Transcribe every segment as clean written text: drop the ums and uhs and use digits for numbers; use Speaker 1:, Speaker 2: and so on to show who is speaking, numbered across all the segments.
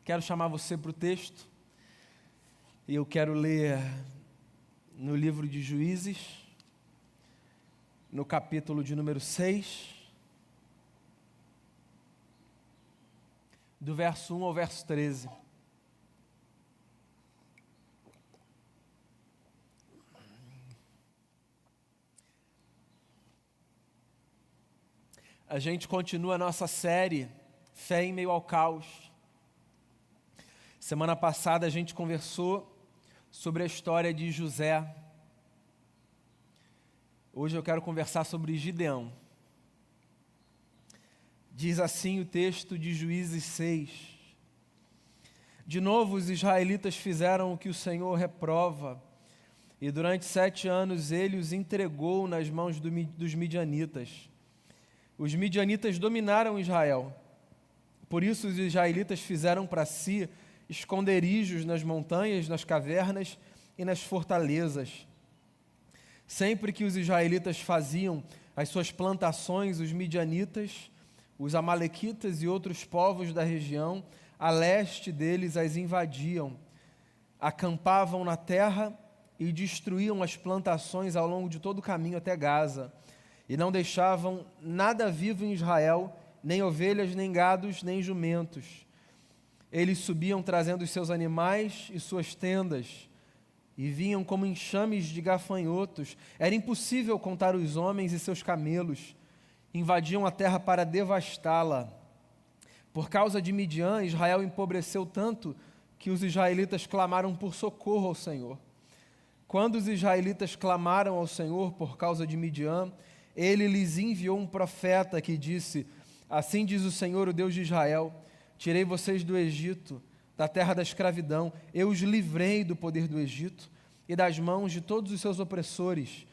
Speaker 1: Quero chamar você para o texto e eu quero ler no livro de Juízes, no capítulo de número 6, do verso 1 ao verso 13. A gente continua a nossa série Fé em Meio ao Caos. Semana passada a gente conversou sobre a história de José. Hoje eu quero conversar sobre Gideão. Diz assim o texto de Juízes 6. De novo os israelitas fizeram o que o Senhor reprova, e durante 7 anos ele os entregou nas mãos dos midianitas. Os midianitas dominaram Israel. Por isso os israelitas fizeram para si esconderijos nas montanhas, nas cavernas e nas fortalezas. Sempre que os israelitas faziam as suas plantações, os midianitas, os amalequitas e outros povos da região, a leste deles as invadiam, acampavam na terra e destruíam as plantações ao longo de todo o caminho até Gaza, e não deixavam nada vivo em Israel, nem ovelhas, nem gados, nem jumentos. Eles subiam trazendo os seus animais e suas tendas, e vinham como enxames de gafanhotos. Era impossível contar os homens e seus camelos. Invadiam a terra para devastá-la. Por causa de Midian, Israel empobreceu tanto que os israelitas clamaram por socorro ao Senhor. Quando os israelitas clamaram ao Senhor por causa de Midian, ele lhes enviou um profeta que disse: assim diz o Senhor, o Deus de Israel, tirei vocês do Egito, da terra da escravidão, eu os livrei do poder do Egito e das mãos de todos os seus opressores,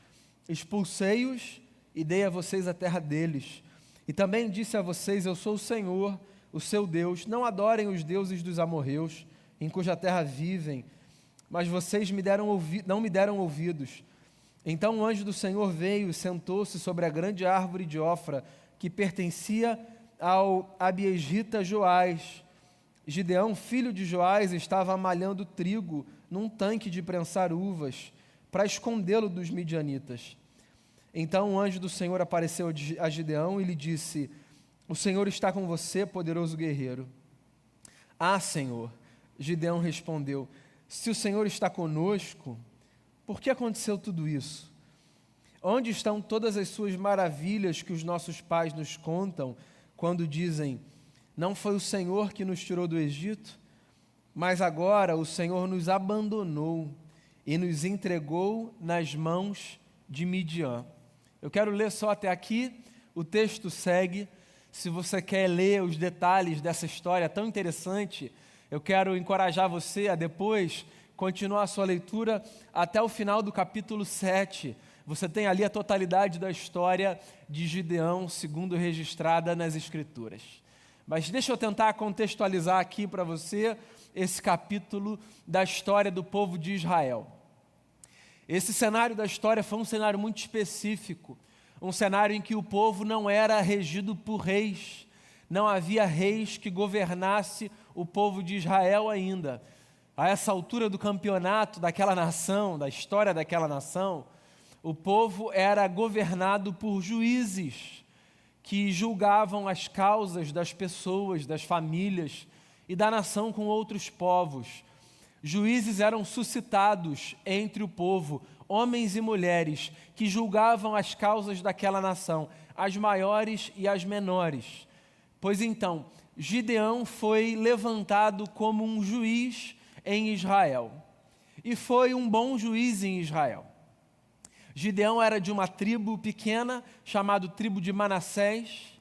Speaker 1: expulsei-os e dei a vocês a terra deles. E também disse a vocês: eu sou o Senhor, o seu Deus, não adorem os deuses dos amorreus, em cuja terra vivem, mas vocês não me deram ouvidos. Então o anjo do Senhor veio e sentou-se sobre a grande árvore de Ofra, que pertencia ao abiesrita Joás. Gideão, filho de Joás, estava malhando trigo num tanque de prensar uvas, para escondê-lo dos midianitas. Então o anjo do Senhor apareceu a Gideão e lhe disse: o Senhor está com você, poderoso guerreiro. Ah, Senhor, Gideão respondeu, se o Senhor está conosco, por que aconteceu tudo isso? Onde estão todas as suas maravilhas que os nossos pais nos contam quando dizem: não foi o Senhor que nos tirou do Egito? Mas agora o Senhor nos abandonou e nos entregou nas mãos de Midian. Eu quero ler só até aqui, o texto segue. Se você quer ler os detalhes dessa história tão interessante, eu quero encorajar você a depois continuar a sua leitura até o final do capítulo 7. Você tem ali a totalidade da história de Gideão, segundo registrada nas Escrituras. Mas deixa eu tentar contextualizar aqui para você esse capítulo da história do povo de Israel. Esse cenário da história foi um cenário muito específico, um cenário em que o povo não era regido por reis, não havia reis que governasse o povo de Israel ainda. A essa altura do campeonato daquela nação, da história daquela nação, o povo era governado por juízes que julgavam as causas das pessoas, das famílias e da nação com outros povos. Juízes eram suscitados entre o povo, homens e mulheres, que julgavam as causas daquela nação, as maiores e as menores. Pois então, Gideão foi levantado como um juiz em Israel, e foi um bom juiz em Israel. Gideão era de uma tribo pequena, chamada tribo de Manassés.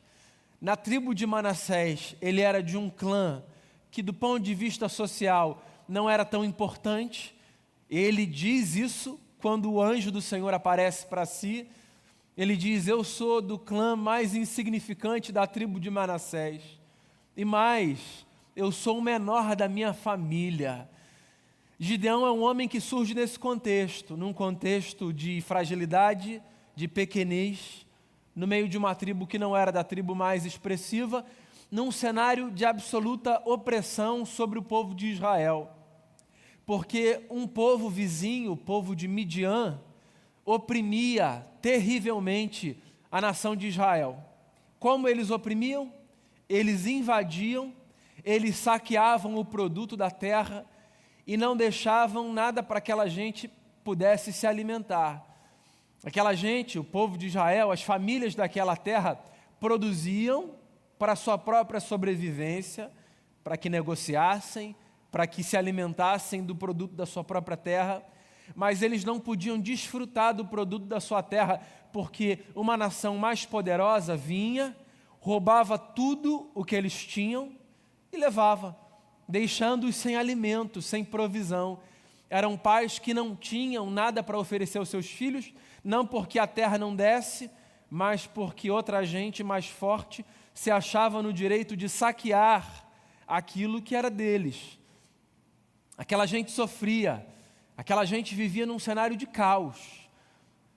Speaker 1: Na tribo de Manassés, ele era de um clã que, do ponto de vista social, não era tão importante. Ele diz isso quando o anjo do Senhor aparece para si. Ele diz: eu sou do clã mais insignificante da tribo de Manassés, e mais, eu sou o menor da minha família. Gideão é um homem que surge nesse contexto, num contexto de fragilidade, de pequenez, no meio de uma tribo que não era da tribo mais expressiva, num cenário de absoluta opressão sobre o povo de Israel, porque um povo vizinho, o povo de Midian, oprimia terrivelmente a nação de Israel. Como eles oprimiam? Eles invadiam, eles saqueavam o produto da terra e não deixavam nada para que aquela gente pudesse se alimentar. Aquela gente, o povo de Israel, as famílias daquela terra produziam para a sua própria sobrevivência, para que negociassem, para que se alimentassem do produto da sua própria terra, mas eles não podiam desfrutar do produto da sua terra, porque uma nação mais poderosa vinha, roubava tudo o que eles tinham e levava, deixando-os sem alimento, sem provisão. Eram pais que não tinham nada para oferecer aos seus filhos, não porque a terra não desse, mas porque outra gente mais forte se achava no direito de saquear aquilo que era deles. Aquela gente sofria, aquela gente vivia num cenário de caos,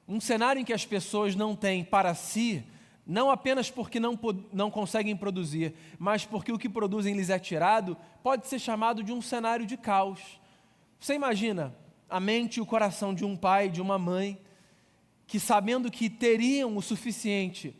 Speaker 1: um cenário em que as pessoas não têm para si, não apenas porque não conseguem produzir, mas porque o que produzem lhes é tirado, pode ser chamado de um cenário de caos. Você imagina a mente e o coração de um pai, de uma mãe, que sabendo que teriam o suficiente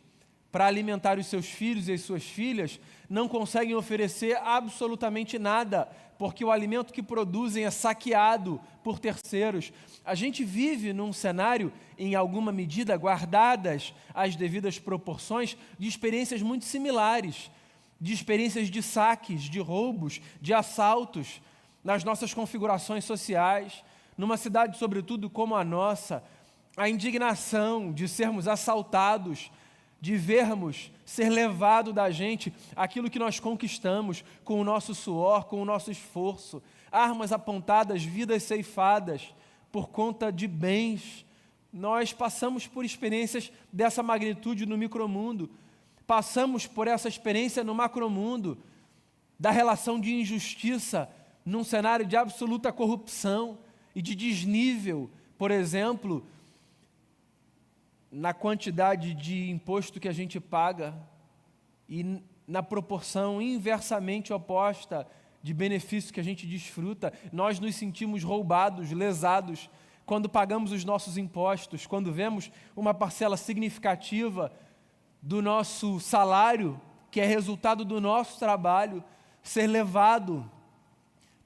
Speaker 1: para alimentar os seus filhos e as suas filhas, não conseguem oferecer absolutamente nada, porque o alimento que produzem é saqueado por terceiros. A gente vive num cenário, em alguma medida, guardadas as devidas proporções, de experiências muito similares, de experiências de saques, de roubos, de assaltos, nas nossas configurações sociais, numa cidade, sobretudo, como a nossa, a indignação de sermos assaltados, de vermos ser levado da gente aquilo que nós conquistamos com o nosso suor, com o nosso esforço, armas apontadas, vidas ceifadas por conta de bens. Nós passamos por experiências dessa magnitude no micromundo, passamos por essa experiência no macromundo, da relação de injustiça num cenário de absoluta corrupção e de desnível, por exemplo, na quantidade de imposto que a gente paga e na proporção inversamente oposta de benefício que a gente desfruta. Nós nos sentimos roubados, lesados, quando pagamos os nossos impostos, quando vemos uma parcela significativa do nosso salário, que é resultado do nosso trabalho, ser levado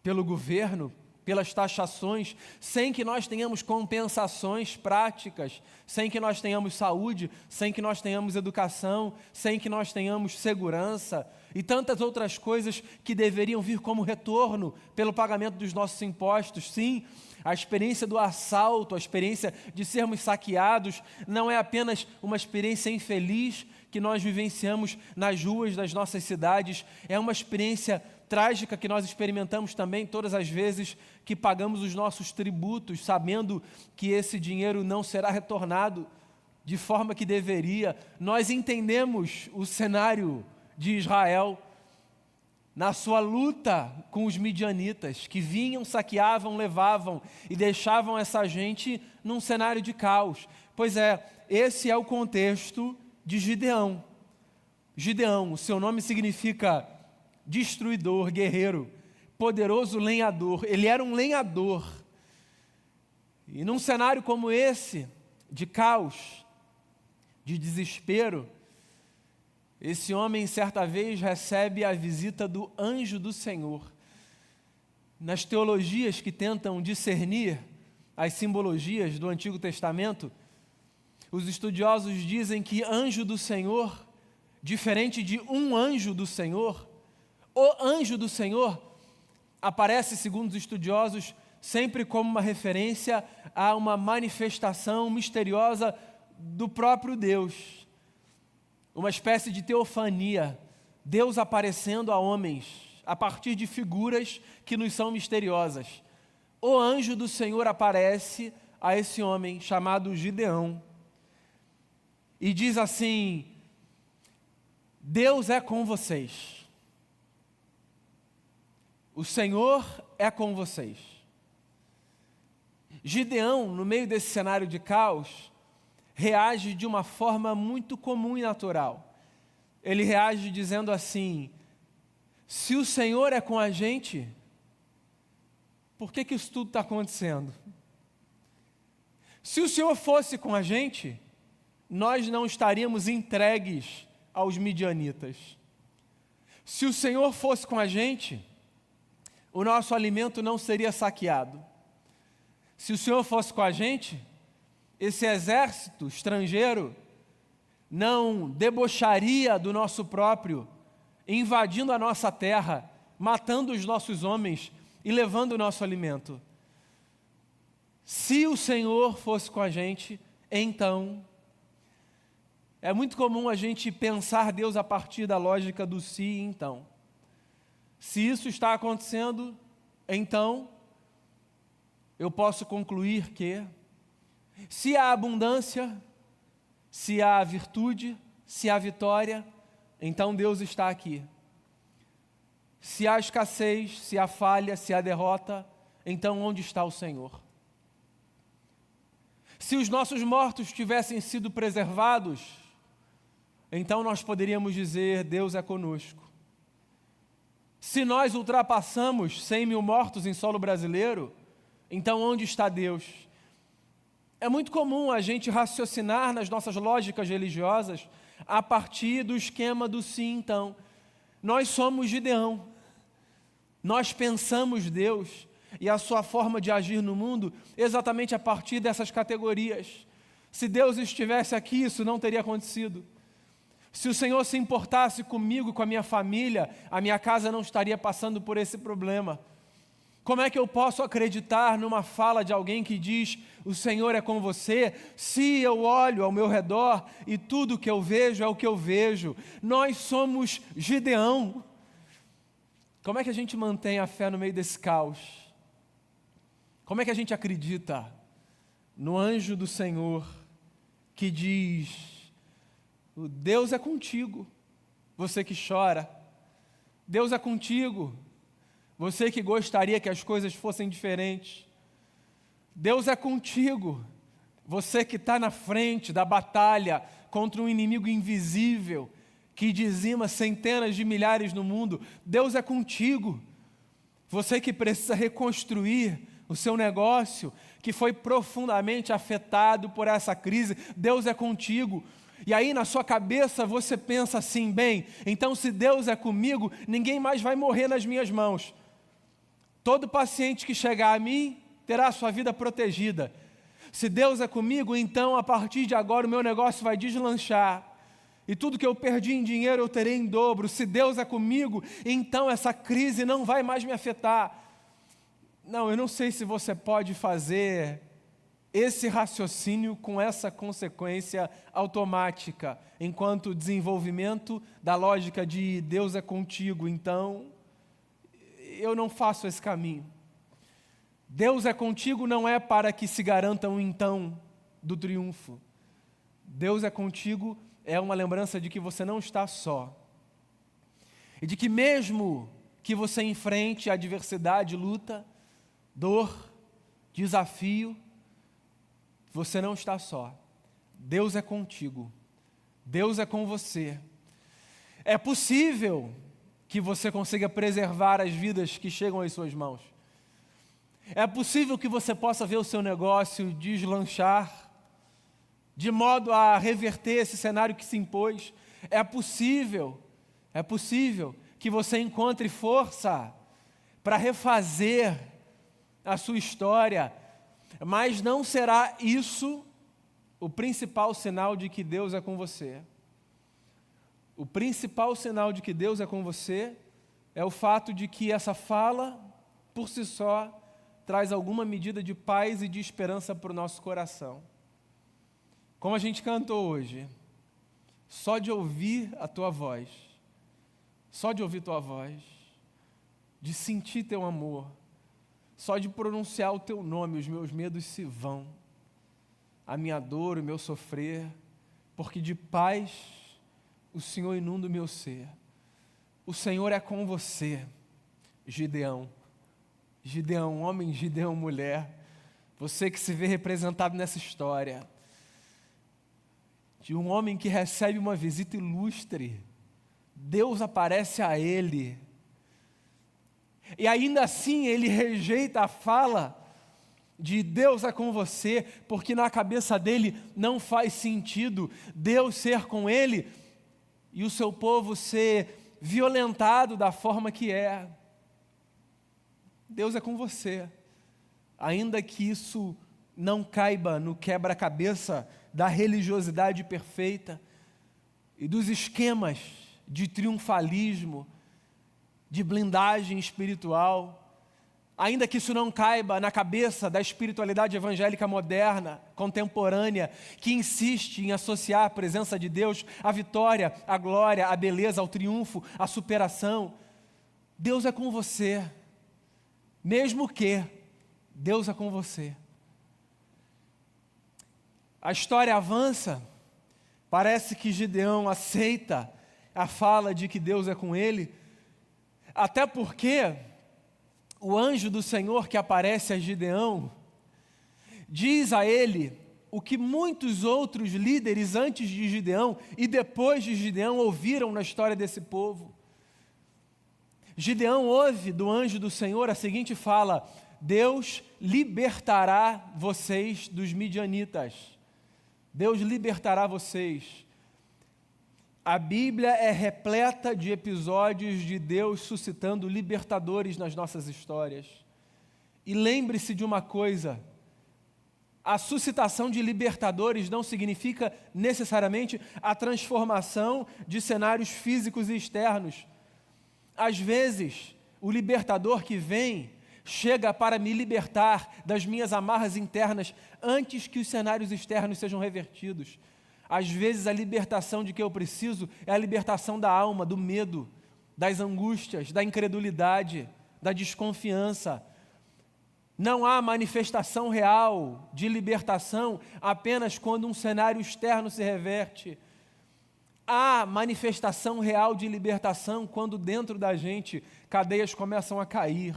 Speaker 1: pelo governo, pelas taxações, sem que nós tenhamos compensações práticas, sem que nós tenhamos saúde, sem que nós tenhamos educação, sem que nós tenhamos segurança e tantas outras coisas que deveriam vir como retorno pelo pagamento dos nossos impostos. Sim, a experiência do assalto, a experiência de sermos saqueados, não é apenas uma experiência infeliz que nós vivenciamos nas ruas das nossas cidades, é uma experiência trágica que nós experimentamos também todas as vezes que pagamos os nossos tributos, sabendo que esse dinheiro não será retornado de forma que deveria. Nós entendemos o cenário de Israel na sua luta com os midianitas, que vinham, saqueavam, levavam e deixavam essa gente num cenário de caos. Pois é, esse é o contexto de Gideão. Gideão, o seu nome significa destruidor, guerreiro, poderoso lenhador. Ele era um lenhador. E num cenário como esse, de caos, de desespero, esse homem certa vez recebe a visita do anjo do Senhor. Nas teologias que tentam discernir as simbologias do Antigo Testamento, os estudiosos dizem que anjo do Senhor, diferente de um anjo do Senhor, o anjo do Senhor aparece, segundo os estudiosos, sempre como uma referência a uma manifestação misteriosa do próprio Deus. Uma espécie de teofania, Deus aparecendo a homens a partir de figuras que nos são misteriosas. O anjo do Senhor aparece a esse homem chamado Gideão e diz assim: Deus é com vocês. O Senhor é com vocês. Gideão, no meio desse cenário de caos, reage de uma forma muito comum e natural. Ele reage dizendo assim: Se o Senhor é com a gente, por que isso tudo está acontecendo? Se o Senhor fosse com a gente, nós não estaríamos entregues aos midianitas. Se o Senhor fosse com a gente, o nosso alimento não seria saqueado. Se o Senhor fosse com a gente, esse exército estrangeiro não debocharia do nosso próprio, invadindo a nossa terra, matando os nossos homens e levando o nosso alimento. Se o Senhor fosse com a gente, então, é muito comum a gente pensar Deus a partir da lógica do se e então. Se isso está acontecendo, então, eu posso concluir que, se há abundância, se há virtude, se há vitória, então Deus está aqui. Se há escassez, se há falha, se há derrota, então onde está o Senhor? Se os nossos mortos tivessem sido preservados, então nós poderíamos dizer, Deus é conosco. Se nós ultrapassamos 100 mil mortos em solo brasileiro, então onde está Deus? É muito comum a gente raciocinar nas nossas lógicas religiosas a partir do esquema do sim, então. Nós somos Gideão. Nós pensamos Deus e a sua forma de agir no mundo exatamente a partir dessas categorias. Se Deus estivesse aqui, isso não teria acontecido. Se o Senhor se importasse comigo e com a minha família, a minha casa não estaria passando por esse problema. Como é que eu posso acreditar numa fala de alguém que diz, o Senhor é com você, se eu olho ao meu redor e tudo que eu vejo é o que eu vejo? Nós somos Gideão. Como é que a gente mantém a fé no meio desse caos? Como é que a gente acredita no anjo do Senhor que diz, o Deus é contigo, você que chora. Deus é contigo, você que gostaria que as coisas fossem diferentes. Deus é contigo, você que está na frente da batalha contra um inimigo invisível que dizima centenas de milhares no mundo. Deus é contigo, você que precisa reconstruir o seu negócio, que foi profundamente afetado por essa crise. Deus é contigo. E aí na sua cabeça você pensa assim, bem, então se Deus é comigo, ninguém mais vai morrer nas minhas mãos. Todo paciente que chegar a mim terá a sua vida protegida. Se Deus é comigo, então a partir de agora o meu negócio vai deslanchar. E tudo que eu perdi em dinheiro eu terei em dobro. Se Deus é comigo, então essa crise não vai mais me afetar. Não, eu não sei se você pode fazer esse raciocínio com essa consequência automática, enquanto desenvolvimento da lógica de Deus é contigo, então eu não faço esse caminho. Deus é contigo não é para que se garanta um então do triunfo. Deus é contigo é uma lembrança de que você não está só. E de que mesmo que você enfrente adversidade, luta, dor, desafio, você não está só. Deus é contigo. Deus é com você. É possível que você consiga preservar as vidas que chegam às suas mãos. É possível que você possa ver o seu negócio deslanchar, de modo a reverter esse cenário que se impôs. É possível que você encontre força para refazer a sua história, mas não será isso o principal sinal de que Deus é com você. O principal sinal de que Deus é com você é o fato de que essa fala, por si só, traz alguma medida de paz e de esperança para o nosso coração. Como a gente cantou hoje, só de ouvir a tua voz, só de ouvir tua voz, de sentir teu amor, só de pronunciar o teu nome, os meus medos se vão, a minha dor, o meu sofrer, porque de paz o Senhor inunda o meu ser. O Senhor é com você, Gideão. Gideão homem, Gideão mulher, você que se vê representado nessa história, de um homem que recebe uma visita ilustre, Deus aparece a ele E ainda assim ele rejeita a fala de Deus é com você, porque na cabeça dele não faz sentido Deus ser com ele e o seu povo ser violentado da forma que é. Deus é com você, ainda que isso não caiba no quebra-cabeça da religiosidade perfeita e dos esquemas de triunfalismo, de blindagem espiritual, ainda que isso não caiba na cabeça da espiritualidade evangélica moderna, contemporânea, que insiste em associar a presença de Deus à vitória, à glória, à beleza, ao triunfo, à superação. Deus é com você, mesmo que Deus é com você. A história avança, parece que Gideão aceita a fala de que Deus é com ele, até porque o anjo do Senhor que aparece a Gideão diz a ele o que muitos outros líderes antes de Gideão e depois de Gideão ouviram na história desse povo. Gideão ouve do anjo do Senhor a seguinte fala: Deus libertará vocês dos midianitas. Deus libertará vocês. A Bíblia é repleta de episódios de Deus suscitando libertadores nas nossas histórias. E lembre-se de uma coisa: a suscitação de libertadores não significa necessariamente a transformação de cenários físicos e externos. Às vezes, o libertador que vem chega para me libertar das minhas amarras internas antes que os cenários externos sejam revertidos. Às vezes, a libertação de que eu preciso é a libertação da alma, do medo, das angústias, da incredulidade, da desconfiança. Não há manifestação real de libertação apenas quando um cenário externo se reverte. Há manifestação real de libertação quando dentro da gente cadeias começam a cair,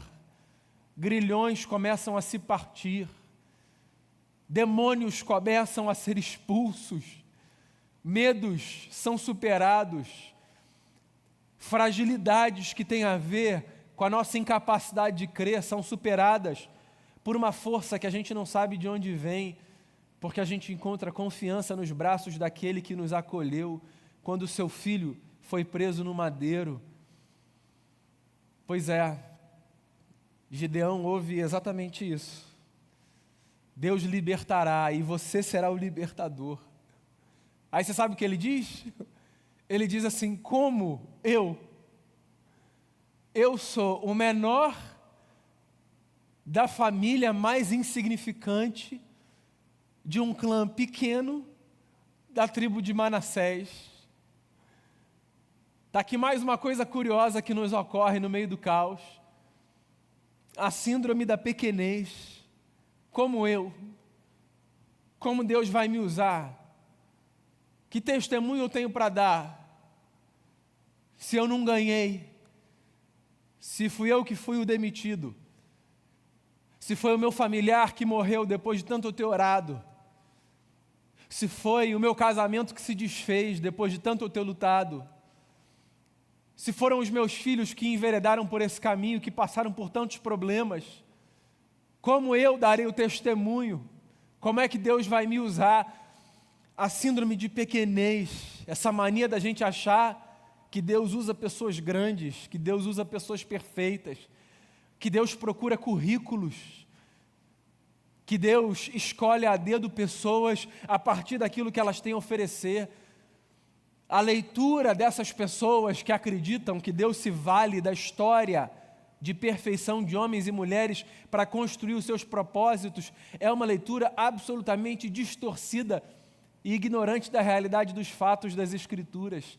Speaker 1: grilhões começam a se partir, demônios começam a ser expulsos, medos são superados, fragilidades que têm a ver com a nossa incapacidade de crer são superadas por uma força que a gente não sabe de onde vem, porque a gente encontra confiança nos braços daquele que nos acolheu quando o seu filho foi preso no madeiro. Pois é, Gideão ouve exatamente isso. Deus libertará e você será o libertador. Aí você sabe o que ele diz? Ele diz assim: como eu sou o menor da família mais insignificante de um clã pequeno da tribo de Manassés. Está aqui mais uma coisa curiosa que nos ocorre no meio do caos. A síndrome da pequenez. Como Deus vai me usar? Que testemunho eu tenho para dar? Se eu não ganhei, se fui eu que fui o demitido, se foi o meu familiar que morreu depois de tanto eu ter orado, se foi o meu casamento que se desfez depois de tanto eu ter lutado, se foram os meus filhos que enveredaram por esse caminho, que passaram por tantos problemas, como eu darei o testemunho? Como é que Deus vai me usar? A síndrome de pequenez, essa mania da gente achar que Deus usa pessoas grandes, que Deus usa pessoas perfeitas, que Deus procura currículos, que Deus escolhe a dedo pessoas a partir daquilo que elas têm a oferecer. A leitura dessas pessoas que acreditam que Deus se vale da história de perfeição de homens e mulheres para construir os seus propósitos é uma leitura absolutamente distorcida e ignorante da realidade dos fatos das Escrituras,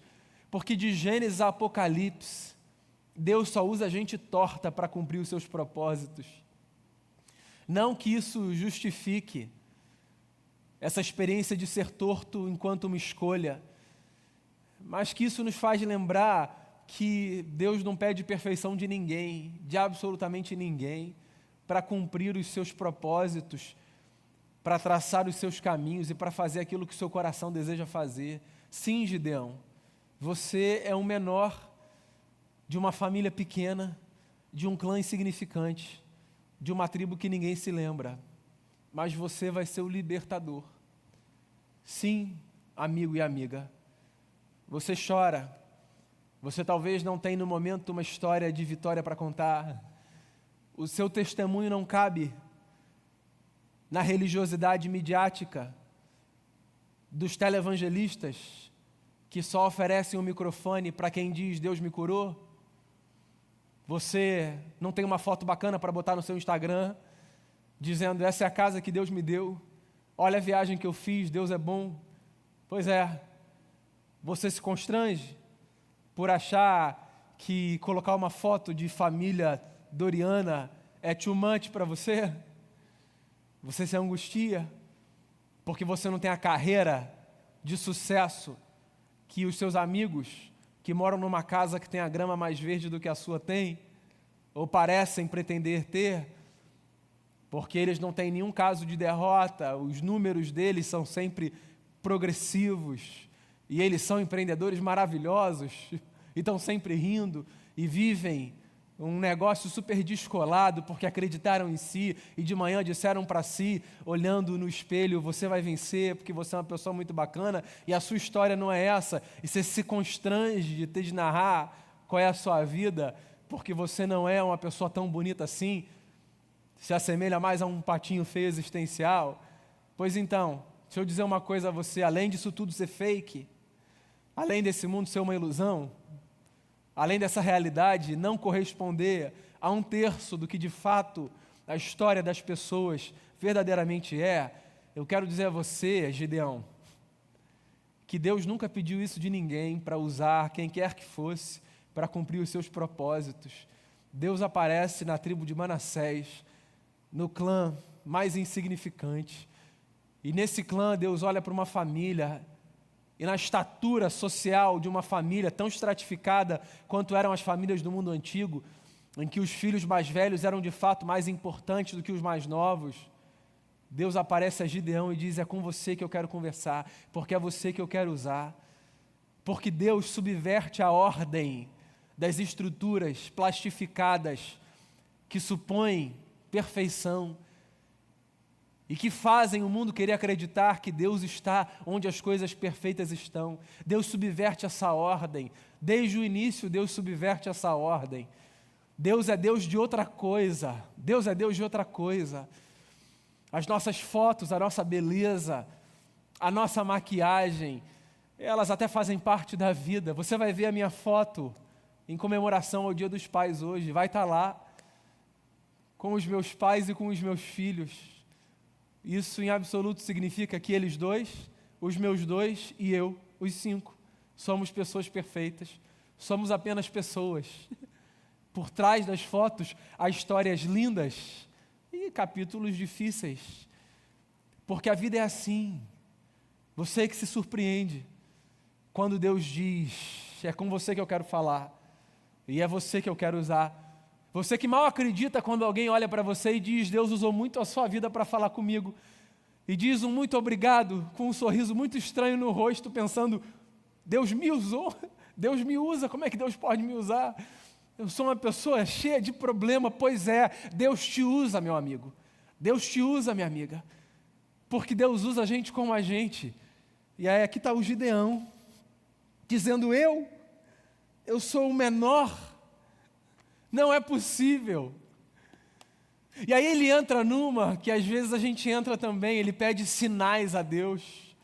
Speaker 1: porque de Gênesis a Apocalipse, Deus só usa gente torta para cumprir os seus propósitos. Não que isso justifique essa experiência de ser torto enquanto uma escolha, mas que isso nos faz lembrar que Deus não pede perfeição de ninguém, de absolutamente ninguém, para cumprir os seus propósitos, para traçar os seus caminhos e para fazer aquilo que o seu coração deseja fazer. Sim, Gideão, você é o menor de uma família pequena, de um clã insignificante, de uma tribo que ninguém se lembra, mas você vai ser o libertador. Sim, amigo e amiga, você chora, você talvez não tenha no momento uma história de vitória para contar, o seu testemunho não cabe na religiosidade midiática dos televangelistas que só oferecem um microfone para quem diz Deus me curou. Você não tem uma foto bacana para botar no seu Instagram, dizendo essa é a casa que Deus me deu, olha a viagem que eu fiz, Deus é bom. Pois é, você se constrange por achar que colocar uma foto de família doriana é too much para você? Você se angustia porque você não tem a carreira de sucesso que os seus amigos que moram numa casa que tem a grama mais verde do que a sua têm, ou parecem pretender ter, porque eles não têm nenhum caso de derrota, os números deles são sempre progressivos, e eles são empreendedores maravilhosos, e estão sempre rindo, e vivem um negócio super descolado, porque acreditaram em si, e de manhã disseram para si, olhando no espelho, você vai vencer, porque você é uma pessoa muito bacana, e a sua história não é essa, e você se constrange de ter de narrar qual é a sua vida, porque você não é uma pessoa tão bonita assim, se assemelha mais a um patinho feio existencial. Pois então, deixa eu dizer uma coisa a você, além disso tudo ser fake, além desse mundo ser uma ilusão, além dessa realidade não corresponder a 1/3 do que de fato a história das pessoas verdadeiramente é, eu quero dizer a você, Gideão, que Deus nunca pediu isso de ninguém para usar quem quer que fosse para cumprir os seus propósitos. Deus aparece na tribo de Manassés, no clã mais insignificante, e nesse clã Deus olha para uma família, e na estatura social de uma família tão estratificada quanto eram as famílias do mundo antigo, em que os filhos mais velhos eram de fato mais importantes do que os mais novos, Deus aparece a Gideão e diz, é com você que eu quero conversar, porque é você que eu quero usar, porque Deus subverte a ordem das estruturas plastificadas que supõem perfeição, e que fazem o mundo querer acreditar que Deus está onde as coisas perfeitas estão. Deus subverte essa ordem. Desde o início, Deus subverte essa ordem. Deus é Deus de outra coisa. Deus é Deus de outra coisa. As nossas fotos, a nossa beleza, a nossa maquiagem, elas até fazem parte da vida. Você vai ver a minha foto em comemoração ao Dia dos Pais hoje. Vai estar lá com os meus pais e com os meus filhos. Isso em absoluto significa que eles dois, os meus dois e eu, os 5, somos pessoas perfeitas, somos apenas pessoas. Por trás das fotos há histórias lindas e capítulos difíceis, porque a vida é assim. Você que se surpreende quando Deus diz, é com você que eu quero falar, e é você que eu quero usar. Você que mal acredita quando alguém olha para você e diz, Deus usou muito a sua vida para falar comigo, e diz um muito obrigado, com um sorriso muito estranho no rosto, pensando, Deus me usou, Deus me usa, como é que Deus pode me usar? Eu sou uma pessoa cheia de problema. Pois é, Deus te usa, meu amigo, Deus te usa, minha amiga, porque Deus usa a gente como a gente. E aí aqui está o Gideão, dizendo, eu sou o menor, não é possível. E aí ele entra numa que às vezes a gente entra também, ele pede sinais a Deus.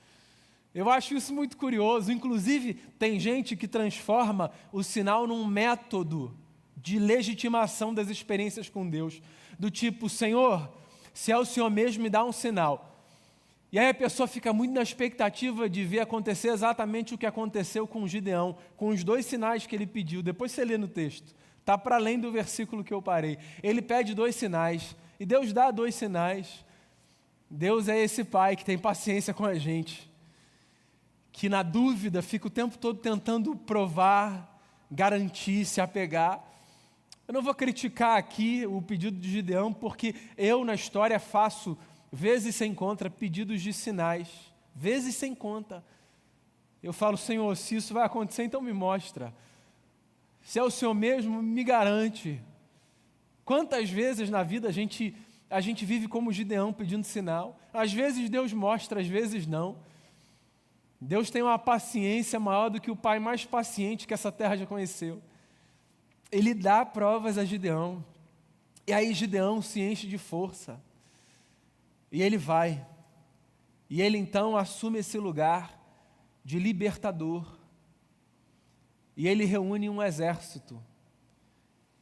Speaker 1: Eu acho isso muito curioso. Inclusive, tem gente que transforma o sinal num método de legitimação das experiências com Deus. Do tipo, Senhor, se é o Senhor mesmo, me dá um sinal. E aí a pessoa fica muito na expectativa de ver acontecer exatamente o que aconteceu com Gideão, com os 2 sinais que ele pediu. Depois você lê no texto. Está para além do versículo que eu parei. Ele pede 2 sinais, e Deus dá 2 sinais. Deus é esse Pai que tem paciência com a gente, que na dúvida fica o tempo todo tentando provar, garantir, se apegar. Eu não vou criticar aqui o pedido de Gideão, porque eu na história faço, vezes sem conta, pedidos de sinais, vezes sem conta. Eu falo, Senhor, se isso vai acontecer, então me mostra. Se é o Senhor mesmo, me garante. Quantas vezes na vida a gente vive como Gideão pedindo sinal? Às vezes Deus mostra, às vezes não. Deus tem uma paciência maior do que o pai mais paciente que essa terra já conheceu. Ele dá provas a Gideão. E aí Gideão se enche de força. E ele vai. E ele então assume esse lugar de libertador. E ele reúne um exército.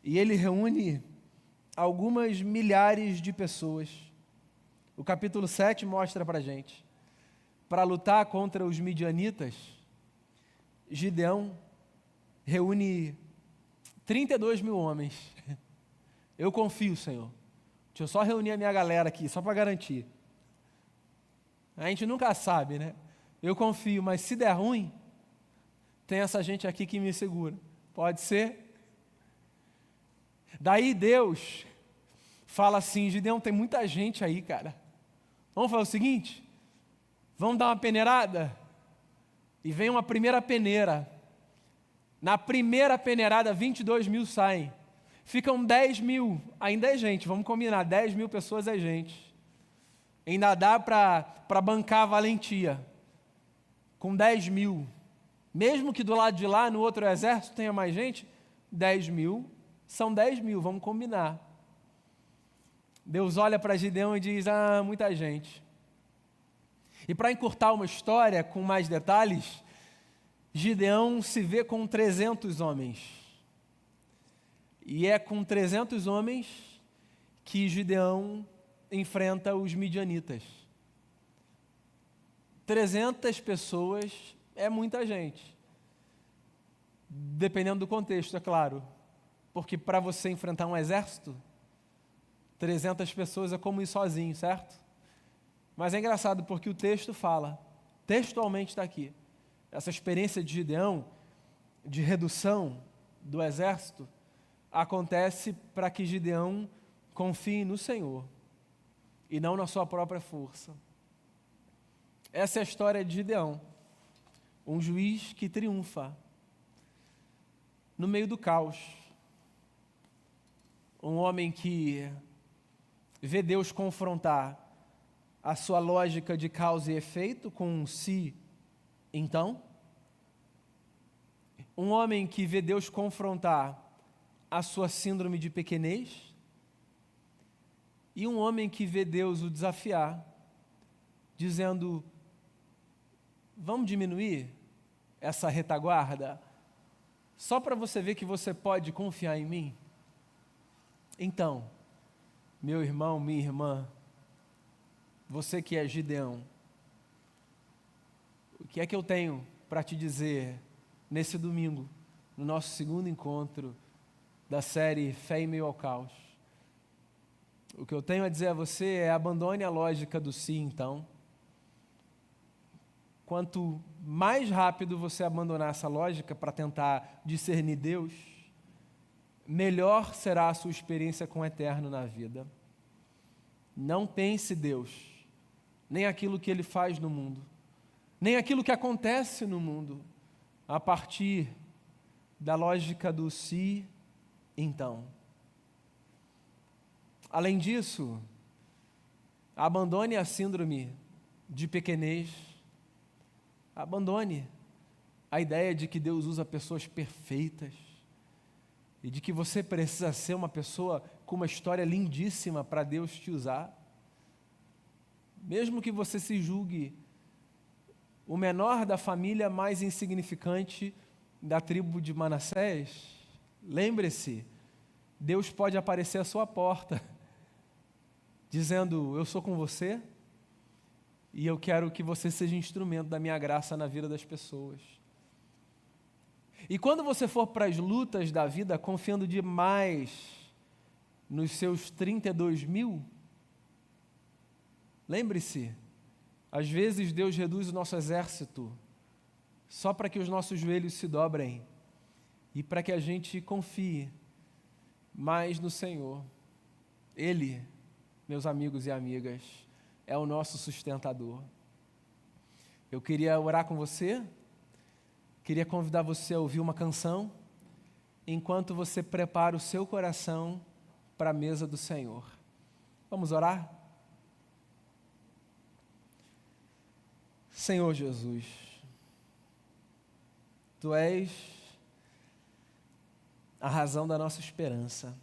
Speaker 1: E ele reúne algumas milhares de pessoas. O capítulo 7 mostra para a gente. Para lutar contra os midianitas, Gideão reúne 32 mil homens. Eu confio, Senhor. Deixa eu só reunir a minha galera aqui, só para garantir. A gente nunca sabe, né? Eu confio, mas se der ruim, tem essa gente aqui que me segura. Pode ser? Daí Deus fala assim, Gideão, tem muita gente aí, cara. Vamos fazer o seguinte? Vamos dar uma peneirada? E vem uma primeira peneira. Na primeira peneirada, 22 mil saem. Ficam 10 mil. Ainda é gente, vamos combinar. 10 mil pessoas é gente. Ainda dá para bancar a valentia. Com 10 mil. Mesmo que do lado de lá, no outro exército, tenha mais gente, 10 mil são 10 mil, vamos combinar. Deus olha para Gideão e diz, muita gente. E para encurtar uma história com mais detalhes, Gideão se vê com 300 homens. E é com 300 homens que Gideão enfrenta os midianitas. 300 pessoas é muita gente. Dependendo do contexto, é claro. Porque para você enfrentar um exército, 300 pessoas é como ir sozinho, certo? Mas é engraçado porque o texto fala, textualmente está aqui, essa experiência de Gideão, de redução do exército, acontece para que Gideão confie no Senhor e não na sua própria força. Essa é a história de Gideão, um juiz que triunfa no meio do caos. Um homem que vê Deus confrontar a sua lógica de causa e efeito com um se, então. Um homem que vê Deus confrontar a sua síndrome de pequenez. E um homem que vê Deus o desafiar, dizendo, vamos diminuir essa retaguarda, só para você ver que você pode confiar em mim? Então, meu irmão, minha irmã, você que é Gideão, o que é que eu tenho para te dizer nesse domingo, no nosso segundo encontro da série Fé em Meio ao Caos? O que eu tenho a dizer a você é abandone a lógica do si, então. Quanto mais rápido você abandonar essa lógica para tentar discernir Deus, melhor será a sua experiência com o eterno na vida. Não pense Deus, nem aquilo que Ele faz no mundo, nem aquilo que acontece no mundo, a partir da lógica do se, então. Além disso, abandone a síndrome de pequenez, abandone a ideia de que Deus usa pessoas perfeitas e de que você precisa ser uma pessoa com uma história lindíssima para Deus te usar. Mesmo que você se julgue o menor da família mais insignificante da tribo de Manassés, lembre-se, Deus pode aparecer à sua porta, dizendo, eu sou com você e eu quero que você seja instrumento da minha graça na vida das pessoas. E quando você for para as lutas da vida, confiando demais nos seus 32 mil, lembre-se, às vezes Deus reduz o nosso exército só para que os nossos joelhos se dobrem e para que a gente confie mais no Senhor. Ele, meus amigos e amigas, é o nosso sustentador. Eu queria orar com você, queria convidar você a ouvir uma canção, enquanto você prepara o seu coração para a mesa do Senhor. Vamos orar? Senhor Jesus, Tu és a razão da nossa esperança.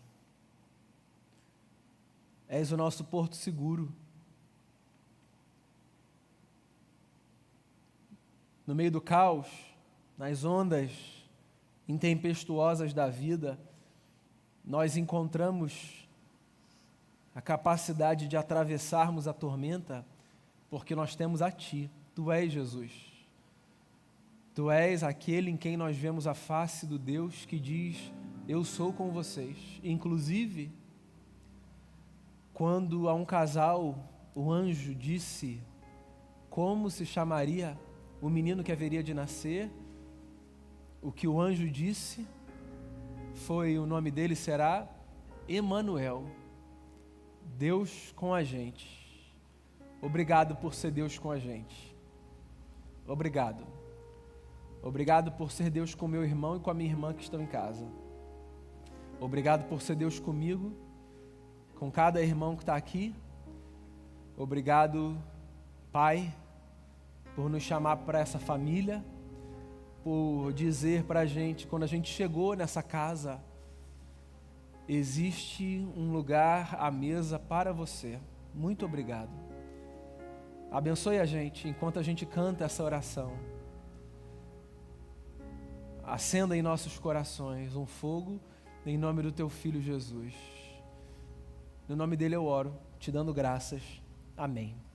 Speaker 1: És o nosso porto seguro. No meio do caos, nas ondas intempestuosas da vida, nós encontramos a capacidade de atravessarmos a tormenta, porque nós temos a Ti. Tu és Jesus. Tu és aquele em quem nós vemos a face do Deus que diz: eu sou com vocês. Inclusive, quando a um casal, o anjo disse como se chamaria o menino que haveria de nascer, o que o anjo disse foi: o nome dele será Emanuel, Deus com a gente. Obrigado por ser Deus com a gente. Obrigado. Obrigado por ser Deus com meu irmão e com a minha irmã que estão em casa. Obrigado por ser Deus comigo, com cada irmão que está aqui. Obrigado, Pai, por nos chamar para essa família, por dizer para a gente, quando a gente chegou nessa casa, existe um lugar à mesa para você. Muito obrigado. Abençoe a gente enquanto a gente canta essa oração. Acenda em nossos corações um fogo em nome do Teu Filho Jesus. No nome dele eu oro, te dando graças. Amém.